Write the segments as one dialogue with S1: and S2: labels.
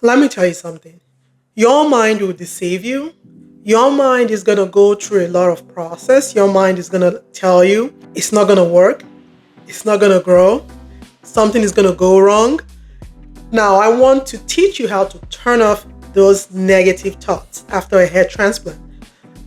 S1: Let me tell you something. Your mind will deceive you. Your mind is going to go through a lot of process. Your mind is going to tell you it's not going to work. It's not going to grow. Something is going to go wrong. Now, I want to teach you how to turn off those negative thoughts after a hair transplant.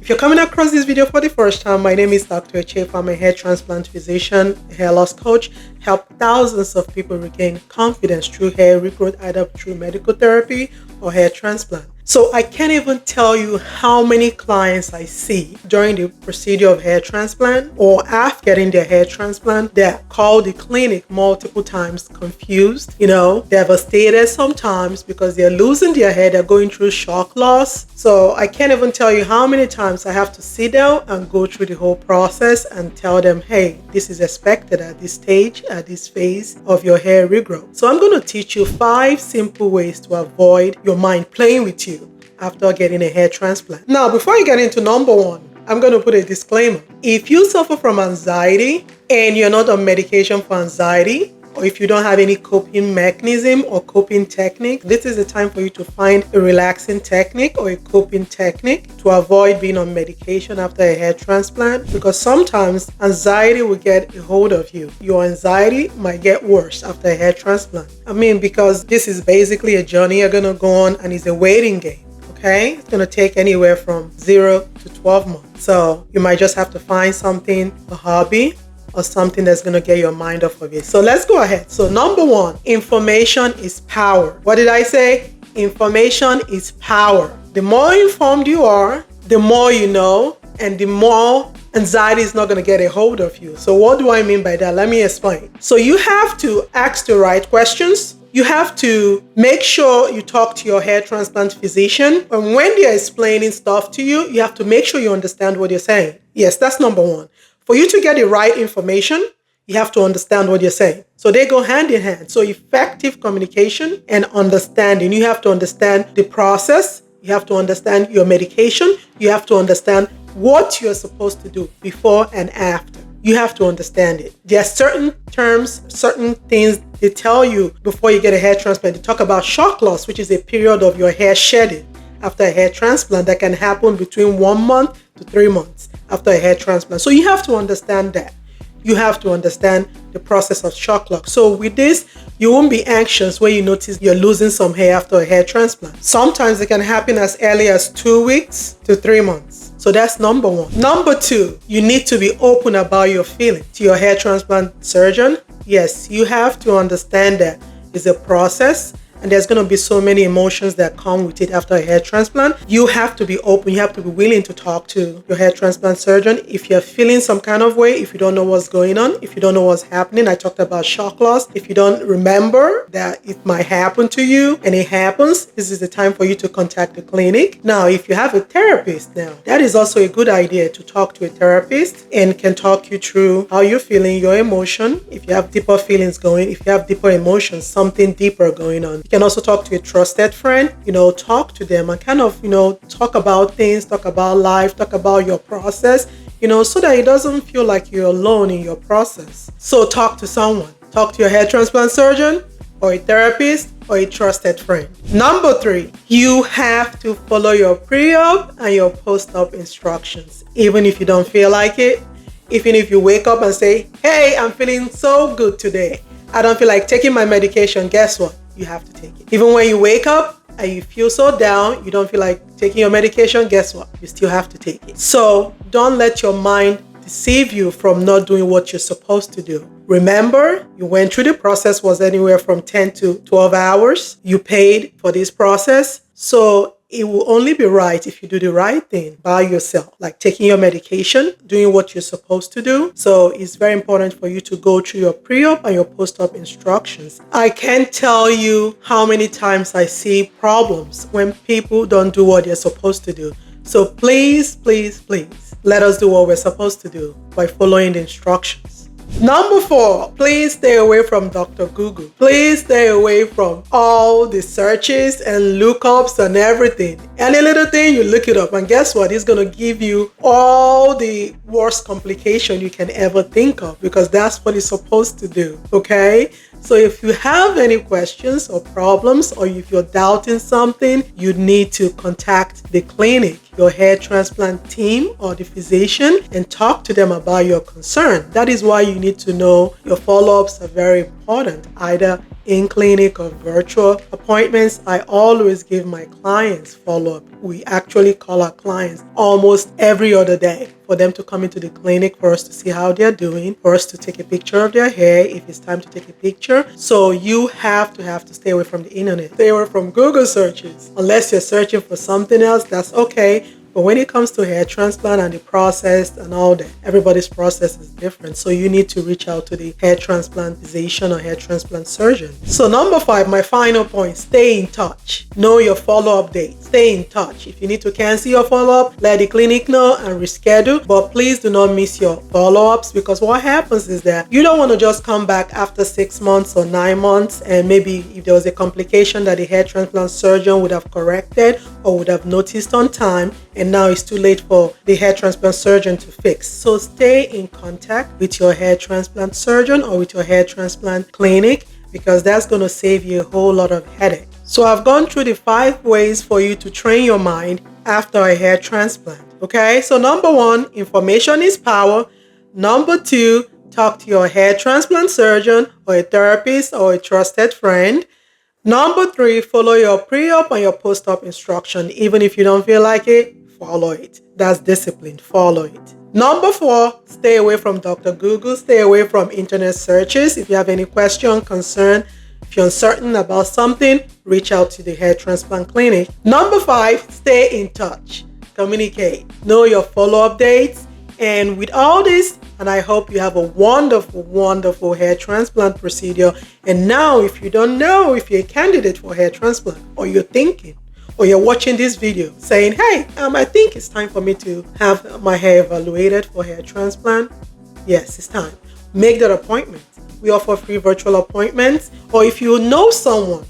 S1: If you're coming across this video for the first time, my name is Dr. Echef. I'm a hair transplant physician, a hair loss coach, help thousands of people regain confidence through hair regrowth, either through medical therapy or hair transplant. So I can't even tell you how many clients I see during the procedure of hair transplant or after getting their hair transplant that call the clinic multiple times confused, devastated sometimes because they're losing their hair, they're going through shock loss. So I can't even tell you how many times I have to sit down and go through the whole process and tell them, hey, this is expected at this stage, at this phase of your hair regrowth. So I'm going to teach you 5 simple ways to avoid your mind playing with you after getting a hair transplant. Now, before you get into number 1, I'm going to put a disclaimer. If you suffer from anxiety and you're not on medication for anxiety, or if you don't have any coping mechanism or coping technique, this is the time for you to find a relaxing technique or a coping technique to avoid being on medication after a hair transplant, because sometimes anxiety will get a hold of you. Your anxiety might get worse after a hair transplant. Because this is basically a journey you're going to go on and it's a waiting game. Okay, it's going to take anywhere from 0 to 12 months. So you might just have to find something, a hobby, or something that's going to get your mind off of it. So let's go ahead. So number 1, information is power. What did I say? Information is power. The more informed you are, the more you know, and the more anxiety is not going to get a hold of you. So what do I mean by that? Let me explain. So you have to ask the right questions. You have to make sure you talk to your hair transplant physician. And when they're explaining stuff to you, you have to make sure you understand what they're saying. Yes, that's number 1. For you to get the right information, you have to understand what you're saying. So they go hand in hand. So effective communication and understanding. You have to understand the process. You have to understand your medication. You have to understand what you're supposed to do before and after. You have to understand it. There are certain terms, certain things they tell you before you get a hair transplant. They talk about shock loss, which is a period of your hair shedding after a hair transplant that can happen between 1 month to 3 months after a hair transplant. So you have to understand that. You have to understand the process of shock loss. So with this, you won't be anxious when you notice you're losing some hair after a hair transplant. Sometimes it can happen as early as 2 weeks to 3 months. So that's number 1. Number 2, you need to be open about your feelings to your hair transplant surgeon. Yes, you have to understand that it's a process. And there's going to be so many emotions that come with it after a hair transplant. You have to be open. You have to be willing to talk to your hair transplant surgeon. If you're feeling some kind of way, if you don't know what's going on, if you don't know what's happening, I talked about shock loss. If you don't remember that it might happen to you and it happens, this is the time for you to contact the clinic. Now, if you have a therapist now, that is also a good idea to talk to a therapist and can talk you through how you're feeling, your emotion. If you have deeper feelings going, if you have deeper emotions, something deeper going on. You can also talk to a trusted friend, talk to them and kind of, talk about things, talk about life, talk about your process, so that it doesn't feel like you're alone in your process. So talk to someone. Talk to your hair transplant surgeon or a therapist or a trusted friend. Number 3, you have to follow your pre-op and your post-op instructions, even if you don't feel like it. Even if you wake up and say, hey, I'm feeling so good today, I don't feel like taking my medication, guess what? You have to take it. Even when you wake up and you feel so down, you don't feel like taking your medication, guess what? You still have to take it. So don't let your mind deceive you from not doing what you're supposed to do. Remember, you went through the process, was anywhere from 10 to 12 hours. You paid for this process. So it will only be right if you do the right thing by yourself, like taking your medication, doing what you're supposed to do. So it's very important for you to go through your pre-op and your post-op instructions. I can't tell you how many times I see problems when people don't do what they're supposed to do. So please, please, please, let us do what we're supposed to do by following the instructions. Number 4, please stay away from Dr. Google. Please stay away from all the searches and lookups and everything. Any little thing, you look it up, and guess what? It's going to give you all the worst complication you can ever think of, because that's what it's supposed to do, okay? So if you have any questions or problems, or if you're doubting something, you need to contact the clinic, your hair transplant team or the physician, and talk to them about your concern. That is why you need to know your follow-ups are very important, either in clinic or virtual appointments. I always give my clients follow-up. We actually call our clients almost every other day for them to come into the clinic for us to see how they're doing, for us to take a picture of their hair if it's time to take a picture. So you have to stay away from the internet. Stay away from Google searches. Unless you're searching for something else, that's okay. But when it comes to hair transplant and the process and all that, everybody's process is different. So you need to reach out to the hair transplant physician or hair transplant surgeon. So number 5, my final point, stay in touch. Know your follow-up date. Stay in touch. If you need to cancel your follow-up, let the clinic know and reschedule. But please do not miss your follow-ups, because what happens is that you don't want to just come back after 6 months or 9 months, and maybe if there was a complication that the hair transplant surgeon would have corrected or would have noticed on time, and now it's too late for the hair transplant surgeon to fix. So stay in contact with your hair transplant surgeon or with your hair transplant clinic, because that's going to save you a whole lot of headache. So I've gone through the 5 ways for you to train your mind after a hair transplant. Okay, so number 1, information is power. Number 2, talk to your hair transplant surgeon or a therapist or a trusted friend. Number 3, follow your pre-op and your post-op instruction. Even if you don't feel like it, follow it. That's discipline. Follow it. Number 4, stay away from Dr. Google. Stay away from internet searches. If you have any question, concern, if you're uncertain about something, reach out to the hair transplant clinic. Number 5, stay in touch. Communicate. Know your follow-up dates. And with all this, and I hope you have a wonderful, wonderful hair transplant procedure. And now, if you don't know if you're a candidate for hair transplant, or you're thinking, or you're watching this video saying, hey, I think it's time for me to have my hair evaluated for hair transplant. Yes, it's time. Make that appointment. We offer free virtual appointments. Or if you know someone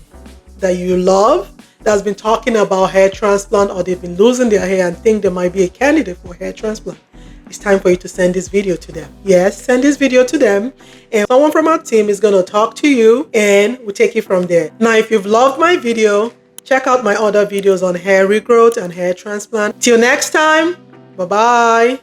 S1: that you love that's been talking about hair transplant, or they've been losing their hair and think they might be a candidate for hair transplant, it's time for you to send this video to them. Yes, send this video to them, and someone from our team is going to talk to you, and we'll take it from there. Now, if you've loved my video, check out my other videos on hair regrowth and hair transplant. Till next time, bye-bye.